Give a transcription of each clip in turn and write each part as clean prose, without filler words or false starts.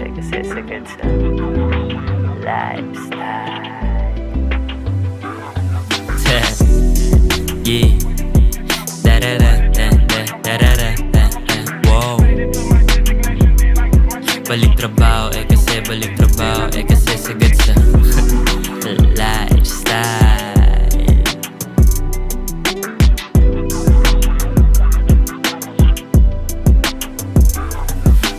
eh kasi sagad sa lifestyle. Yeah. Wow. Balik trabaho eh kasi sagad sa lifestyle.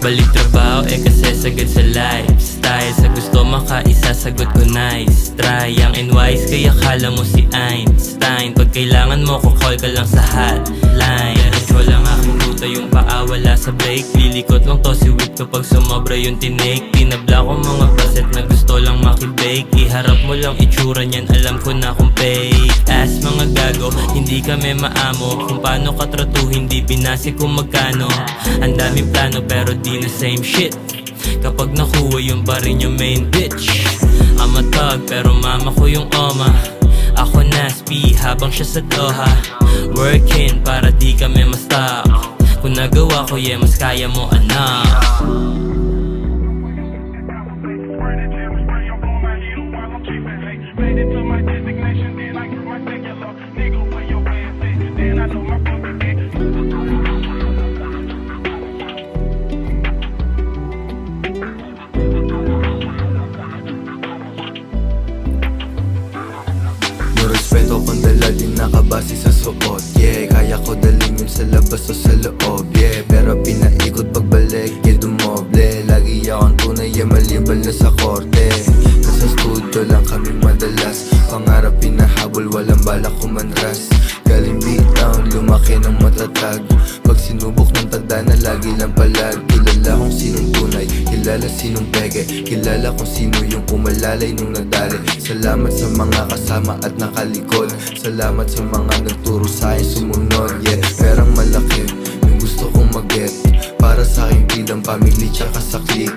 Balik trabaho eh kasi sagad sa lifestyle. Sa gusto makaisa sagot ko nice try. Young and wise kaya kala mo si Einstein. Pag kailangan mo ko call ka lang sa hotline. Diretso lang aking ruta yung paa wala sa break. Lilikot lang to si Wick kapag sumobra yung tinake. Tinabla ko mga baset na gusto lang makibake. Iharap mo lang itsura niyan alam ko na kung fake. Ass mga gago hindi kami maamo. Kung paano ka tratuhin di binasi kung magkano. Ang daming plano pero di na same shit. Kapag nakuha yung pa rin yung main bitch. I'm a thug pero mama ko yung oma. Ako naspi habang siya sa Doha. Working para di kami ma-stop. Kung nagawa ko yeah mas kaya mo anak. Respeto kung dala din nakabase sa suot. Yeah, kaya ko dalhin yun sa labas o sa loob. Yeah, pero pinaikot pagbalik, yeah, dumoble. Lagi akong tunay, yeah, malibal na sa korte. Nasa studio lang kami madalas. Pangarap pinahabol, walang balak kumanras. Galing beatdown, lumaki ng matatag. Pag sinubok ng tanda na lagi lang palag. Kilala kung sinong tunay, kilala sinong peke. Kilala kung sino yung umalalay nung nadali. Salamat sa mga kasama at nakalikod. Salamat sa mga nagturo sa'kin sumunod. Yeah, perang malaki, yung gusto kong mag-get. Para sa'kin bilang pamilya tsaka sa click.